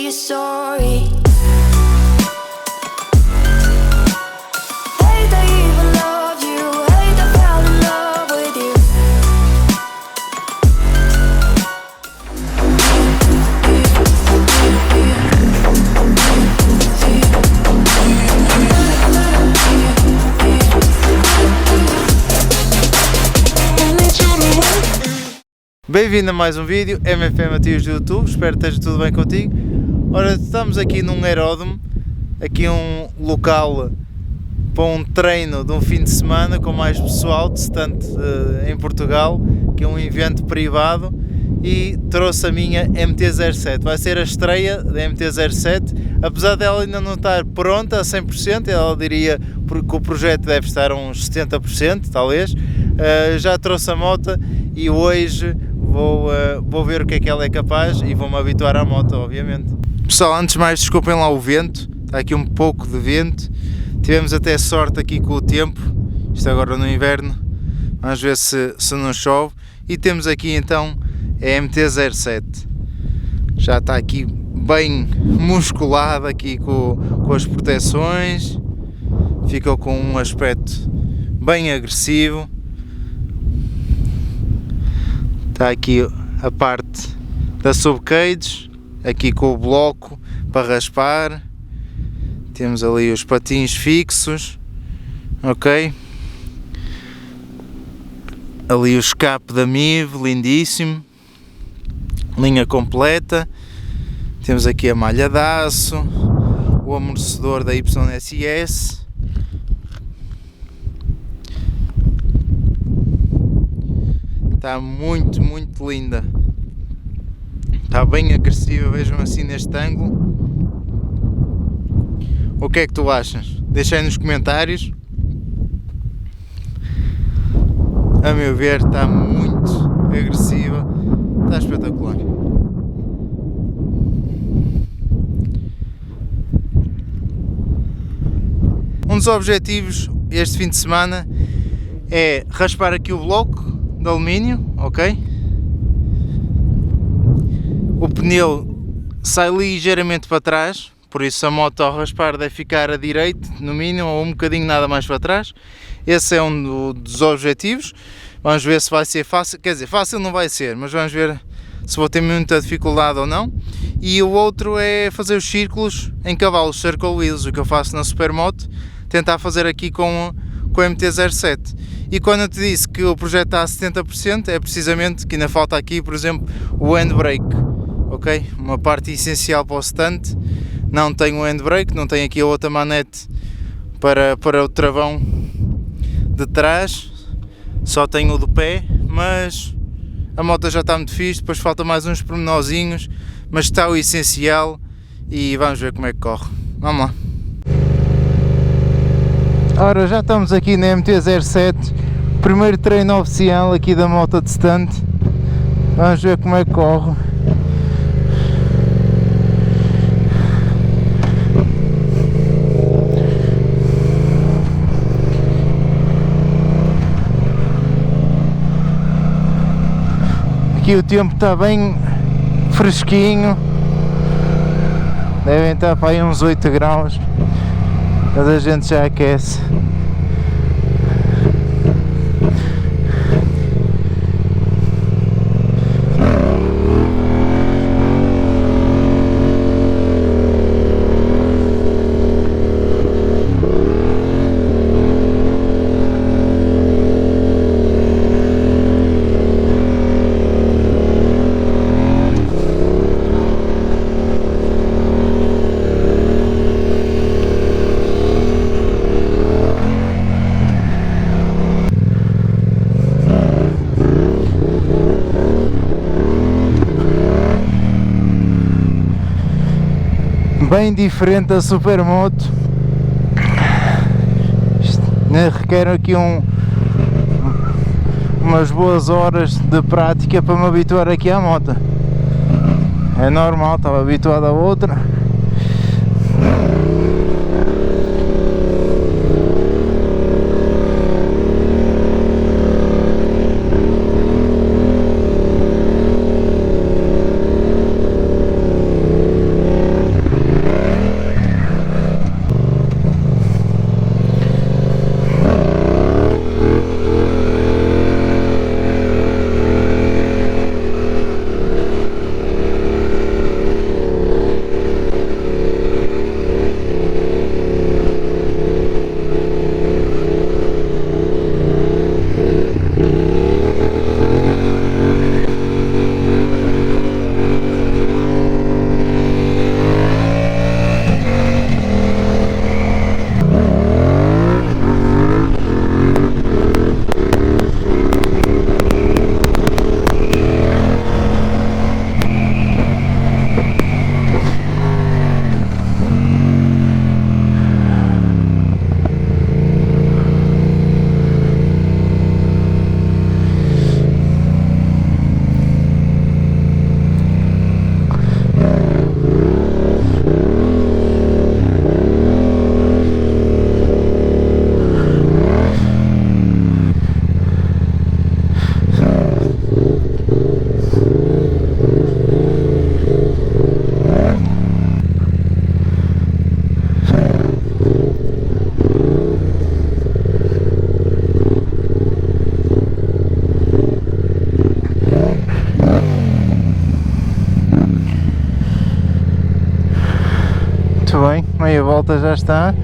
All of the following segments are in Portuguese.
your story. Hate that I even loved you, hate that I fell in love with you. Bem-vindo a mais um vídeo, MFM Matias do YouTube, espero que esteja tudo bem contigo. Ora, estamos aqui num aeródromo, aqui um local para um treino de um fim de semana com mais pessoal, distante em Portugal, que é um evento privado, e trouxe a minha MT-07. Vai ser a estreia da MT-07, apesar dela ainda não estar pronta a 100%, ela diria que o projeto deve estar a uns 70%, talvez. Já trouxe a moto e hoje vou ver o que é que ela é capaz e vou-me habituar à moto, obviamente. Pessoal, antes de mais, desculpem lá o vento, está aqui um pouco de vento, tivemos até sorte aqui com o tempo, isto agora no inverno, vamos ver se não chove, e temos aqui então a MT-07, já está aqui bem musculada aqui com as proteções, ficou com um aspecto bem agressivo. Está aqui a parte da subcage, aqui com o bloco para raspar, temos ali os patins fixos, ok, ali o escape da MIV, lindíssimo, linha completa, temos aqui a malha de aço, o amortecedor da YSS. Está muito linda, está bem agressiva, vejam assim neste ângulo. O que é que tu achas? Deixa aí nos comentários. A meu ver está muito agressiva, está espetacular. Um dos objetivos este fim de semana é raspar aqui o bloco de alumínio, ok? O pneu sai ligeiramente para trás, por isso a moto ao raspar deve ficar a direito, no mínimo, ou um bocadinho nada mais para trás. Esse é um dos objetivos. Vamos ver se vai ser fácil, quer dizer, fácil não vai ser, mas vamos ver se vou ter muita dificuldade ou não. E o outro é fazer os círculos em cavalos, circle wheels, o que eu faço na Supermoto, tentar fazer aqui com a MT-07. E quando eu te disse que o projeto está a 70%, é precisamente que ainda falta aqui, por exemplo, o handbrake, ok? Uma parte essencial para o stand. Não tenho o handbrake, não tenho aqui a outra manete para o travão de trás, só tenho o do pé, mas a moto já está muito fixe, depois falta mais uns pormenorzinhos, mas está o essencial e vamos ver como é que corre. Vamos lá. Ora, já estamos aqui na MT-07, primeiro treino oficial aqui da moto de stand. Vamos ver como é que corre. Aqui o tempo está bem fresquinho, devem estar para aí uns 8 graus. Mas a gente já aquece. Bem diferente da Supermoto. Isto requer aqui umas boas horas de prática para me habituar aqui à moto. É normal, estava habituado a outra. volta já está.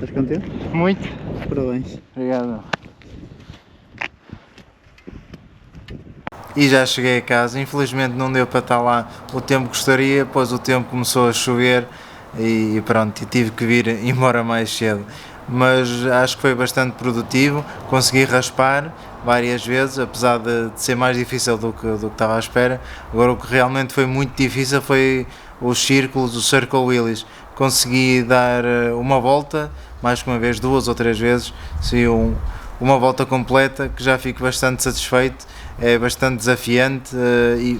Estás contente? Muito. Parabéns. Obrigado. E já cheguei a casa, infelizmente não deu para estar lá o tempo que gostaria, pois o tempo começou a chover e pronto, tive que vir embora mais cedo. Mas acho que foi bastante produtivo, consegui raspar várias vezes, apesar de ser mais difícil do que estava à espera. Agora o que realmente foi muito difícil foi os círculos, os circle wheelies. Consegui dar uma volta, mais que uma vez, 2 ou 3 vezes, uma volta completa, que já fico bastante satisfeito. É bastante desafiante,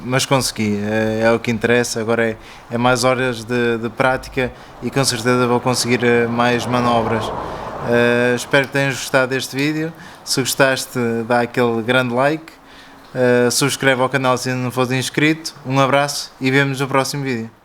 mas consegui, é o que interessa. Agora é mais horas de prática e com certeza vou conseguir mais manobras. Espero que tenhas gostado deste vídeo. Se gostaste, dá aquele grande like, subscreve ao canal se ainda não fores inscrito. Um abraço e vemo-nos no próximo vídeo.